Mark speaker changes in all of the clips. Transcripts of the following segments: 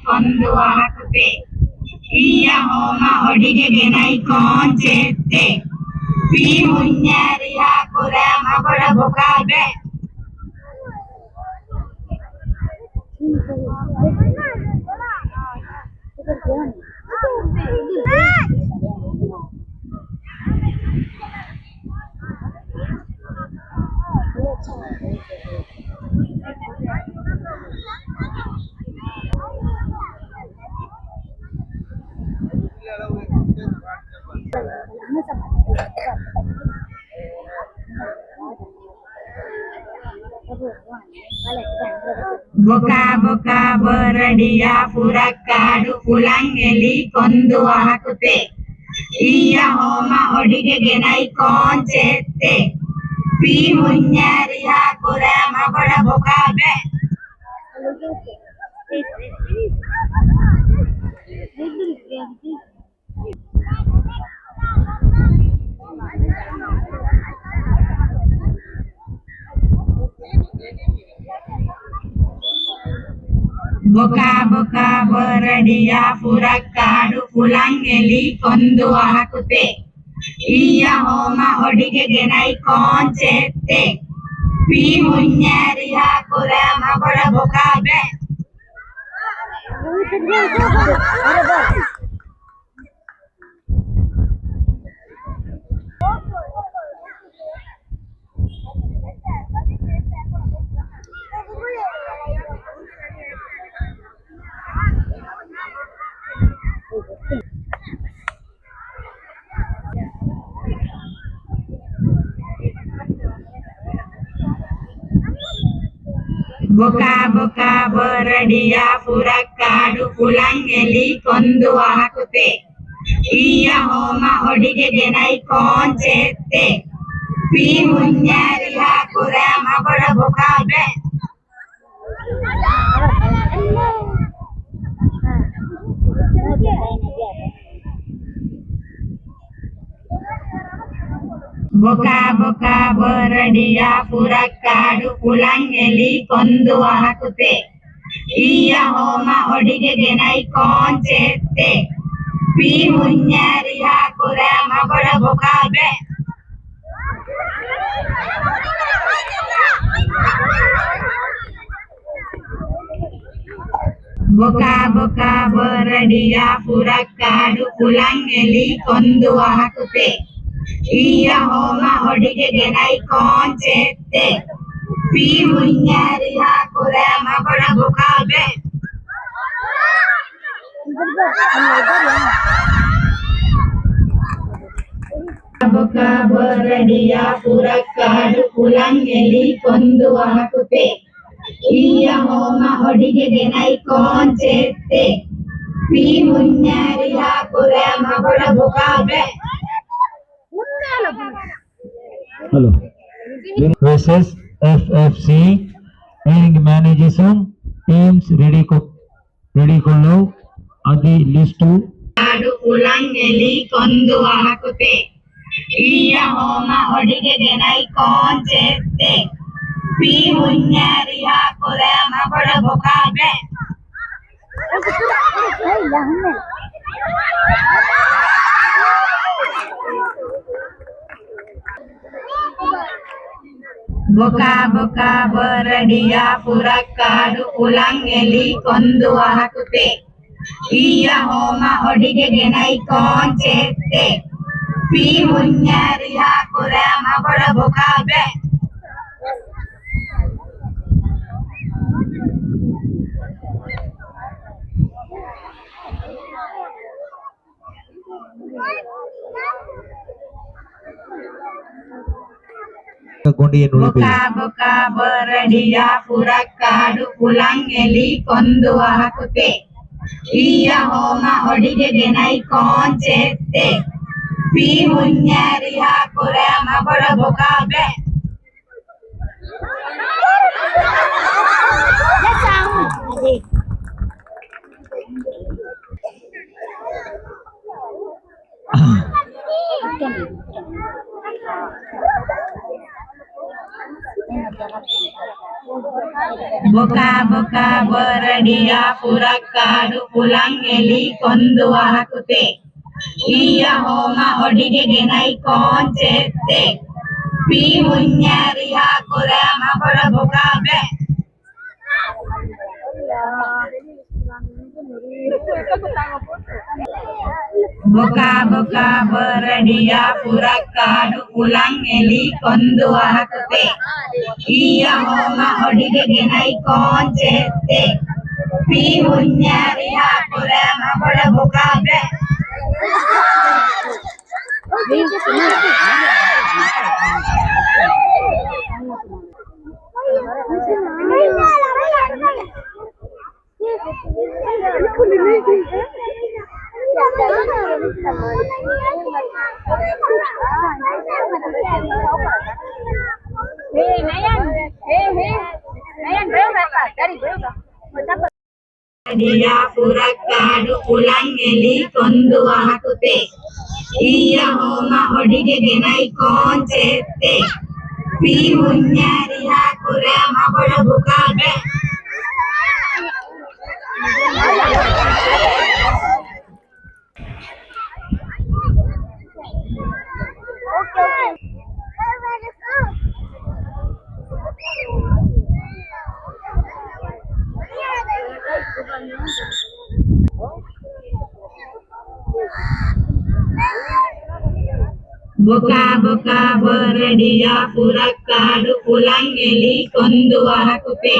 Speaker 1: ಕೊಂದು ಹಾಕುತ್ತೆ ಈಯ ಹೋಮ ಹೊಡಿಗೆಗೆ ನೈಕೋಂಚೆತ್ತೆ ಪಿ ಮುನ್ಯಾರಿ ಹಾಕುರ ಮಗಳ ಬೊಕಾಬೆ ಬೊಕಾ ಬೊಕಾ ಬರಡಿಯ ಪುರಕ್ಕಾಡು ಪುಲಂಗೆಲಿ ಕೊಂದು ಹಾಕುತ್ತೆ ಈಯ ಹೋಮ ಹೊಡಿಗೆಗೆ ನೈಕೋಂಚೆತ್ತೆ ಪಿ ಮುನ್ಯಾರಿ ಹಾಕುರ ಮಗಳ ಬೊಕಾಬೆ ಬೊಕಾ ಬೊಕಾ ಬರಡಿಯ ಪುರಕ್ಕಾಡು ಪುಲಂಗೆಲಿ ಕೊಂದು ಹಾಕುತ್ತೆ ಈಯ ಹೋಮ ಹೊಡಿಗೆಗೆ ನೈಕೋಂಚೆತ್ತೆ ಪಿ ಮುನ್ಯಾರಿ ಹಾಕುರ ಮಗಳ ಬೊಕಾಬೆ ಬೊಕಾ ಬೊಕಾ ಬರಡಿಯ ಪುರಕ್ಕಾಡು ಪುಲಂಗೆಲಿ ಕೊಂದು ಹಾಕುತ್ತೆ ಈಯ ಹೋಮ ಹೊಡಿಗೆಗೆ ನೈಕೋಂಚೆತ್ತೆ ಪಿ ಮುನ್ಯಾರಿ ಹಾಕುರ ಮಗಳ ಬೊಕಾಬೆ ಬೊಕಾ ಬೊಕಾ ಬರಡಿಯ ಪುರಕ್ಕಾಡು ಪುಲಂಗೆಲಿ ಕೊಂದು ಹಾಕುತ್ತೆ ಈಯ ಹೋಮ ಹೊಡಿಗೆಗೆ ನೈಕೋಂಚೆತ್ತೆ ಪಿ ಮುನ್ಯಾರಿ ಹಾಕುರ ಮಗಳ ಬೊಕಾಬೆ ಬೊಕಾ ಬೊಕಾ ಬರಡಿಯ ಪುರಕ್ಕಾಡು ಪುಲಂಗೆಲಿ ಕೊಂದು ಹಾಕುತ್ತೆ ಈಯ ಹೋಮ ಹೊಡಿಗೆಗೆ ನೈಕೋಂಚೆತ್ತೆ ಪಿ ಮುನ್ಯಾರಿ ಹಾಕುರ ಮಗಳ ಬೊಕಾಬೆ ಬೊಕಾ ಬರಡಿಯ ಪುರಕ್ಕಾಡು ಪುಲಂಗೆಲಿ ಕೊಂದು ಹಾಕುತ್ತೆ ಈಯ ಹೋಮ ಹೊಡಿಗೆಗೆ ನೈಕೋಂಚೆತ್ತೆ ಪಿ ಮುನ್ಯಾರಿ ಹಾಕುರ ಮಗಳ ಬೊಕಾಬೆ
Speaker 2: Hello. Versus FFC and manages teams ready ಬೇಡಿಕೊಳ್ಳು ಅದಿ ಲಿಸ್ಟು
Speaker 1: ಕಾಡು ಕುಲಂಗೆಲಿ ಕೊಂದು ಹಾಕುತ್ತೆ ಈಯ ಹೋಮ ಹೊಡಿಗೆಗೆ ನೈಕೋನ್ చేస్తే పీ మున్యారి ಹಾಕುರೆ ಮಬಡ ಬೊಕಾಬೆ ಬೊಕ ಬೊಕ ಬರಡಿಯ ಪುರಕ್ಕಾಡು ಕುಲಂಗೆಲಿ ಕೊಂದು ಹಾಕುತ್ತೆ ಈಯ ಹೋಮ ಹೊಡಿಗೆಗೆ ನೈಕೋನ್ చేస్తే ಪಿ ಮುನ್ಯಾರಿ ಹಾಕುರೆ ಮಬಡ ಬೊಕಾಬೆ ಬೊಕ ಬೊಕ ಬರಡಿಯ ಪುರಕ್ಕಾಡು ಕುಲಂಗೆಲಿ ಕೊಂದು ಹಾಕುತ್ತೆ ಈಯ ಹೋಮ ಹೊಡಿಗೆಗೆ ನೈಕೋನ್ చేస్తే ಪಿ ಮುನ್ಯಾರಿ ಹಾಕುರೆ ಮಬಡ ಬೊಕಾಬೆ ಬೊಕ ಬೊಕ ಬರಡಿಯ ಪುರಕ್ಕಾಡು ಕುಲಂಗೆಲಿ ಕೊಂದು ಹಾಕುತ್ತೆ ಈಯ ಹೋಮ ಹೊಡಿಗೆಗೆ ನೈಕೋನ್ చేస్తే ಪಿ ಮುನ್ಯಾರಿ ಹಾಕುರೆ ಮಬಡ ಬೊಕಾಬೆ ಬೊಕ ಬೊಕ ಬರಡಿಯ ಪುರಕ್ಕಾಡು ಕುಲಂಗೆಲಿ ಕೊಂದು ಹಾಕುತ್ತೆ ಈಯ ಹೋಮ ಹೊಡಿಗೆಗೆ ನೈಕೋನ್ చేస్తే ಪಿ ಮುನ್ಯಾರಿ ಹಾಕುರೆ ಮಬಡ ಬೊಕಾಬೆ ಹೊಡಿಯ ಪುರಕ್ಕಾಡು ಕುಲಂಗೆಲಿ ಕೊಂದು ಹಾಕುತ್ತೆ ಈಯ ಹೋಮ ಹೊಡಿಗೆಗೆ ನೈಕೋನ್ చేస్తే ಪಿ ಮುನ್ಯಾರಿ ಹಾಕುರೆ ಮಬಡ ಬೊಕಾಬೆ ಬೊಕ ಬೊಕ ಬರಡಿಯ ಪುರಕ್ಕಾಡು ಕುಲಂಗೆಲಿ ಕೊಂದು ಹಾಕುತ್ತೆ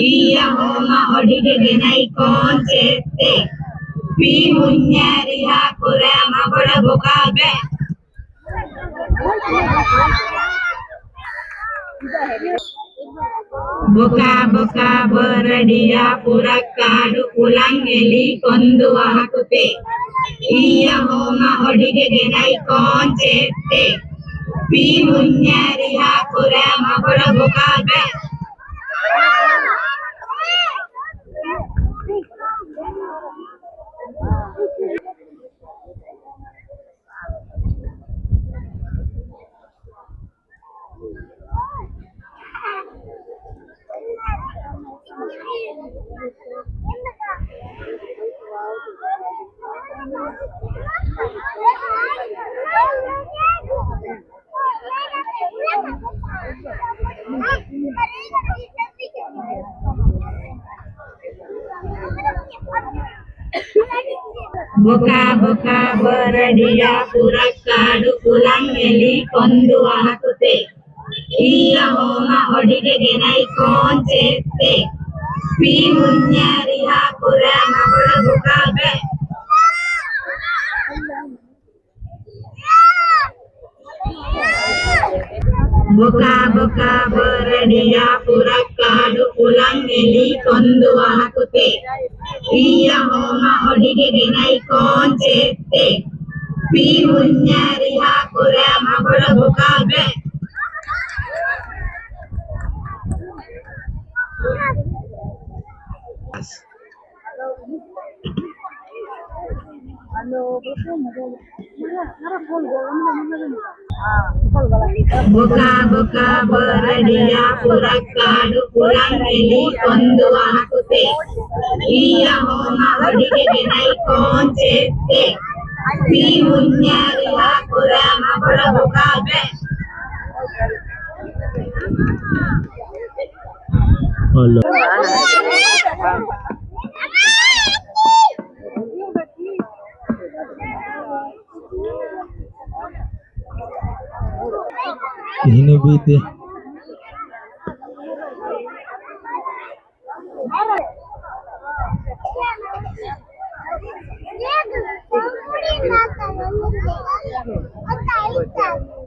Speaker 1: ಈಯ ಹೋಮ ಹೊಡಿಗೆಗೆ ನೈಕೋನ್ చేస్తే ಪಿ ಮುನ್ಯಾರಿ ಹಾಕುರೆ ಮಬಡ ಬೊಕಾಬೆ ಬೊಕ ಬೊಕ ಬರಡಿಯ ಪುರಕ್ಕಾಡು ಕುಲಂಗೆಲಿ ಕೊಂದು ಹಾಕುತ್ತೆ ಈಯ ಹೋಮ ಹೊಡಿಗೆಗೆ ನೈಕೋನ್ చేస్తే ಪಿ ಮುನ್ಯಾರಿ ಹಾಕುರೆ ಮಬಡ ಬೊಕಾಬೆ ಬೊಕ ಬೊಕ ಬರಡಿಯ ಪುರಕ್ಕಾಡು ಕುಲಂಗೆಲಿ ಕೊಂದು ಹಾಕುತ್ತೆ ಈಯ ಹೋಮ ಹೊಡಿಗೆಗೆ ನೈಕೋನ್ చేస్తే ಪಿ ಮುನ್ಯಾರಿ ಹಾಕುರೆ ಮಬಡ ಬೊಕಾಬೆ ಬೊಕ ಬೊಕ ಬರಡಿಯ ಪುರಕ್ಕಾಡು ಕುಲಂಗೆಲಿ ಕೊಂದು ಹಾಕುತ್ತೆ ಈಯ ಹೋಮ ಹೊಡಿಗೆಗೆ ನೈಕೋನ್ చేస్తే ಪಿ ಮುನ್ಯಾರಿ ಹಾಕುರೆ ಮಬಡ ಬೊಕಾಬೆ ಬುಕ ಬುಕ ಬರಡಿಯ ಪುರಕ್ಕಾಡು ಪುರಂಗಿಲಿ ಕೊಂದು ಹಾಕುತ್ತೆ ಈಯ ಹೋಮ ಅಡಿಗೆಗೆ ನೈಕೋನ್ చేస్తే ಈ ಮುನ್ಯಾರಿಯ ಪುರಮ ಬುಡಬುಕಾಬೆ
Speaker 2: Hello. Ini bete.
Speaker 3: Dia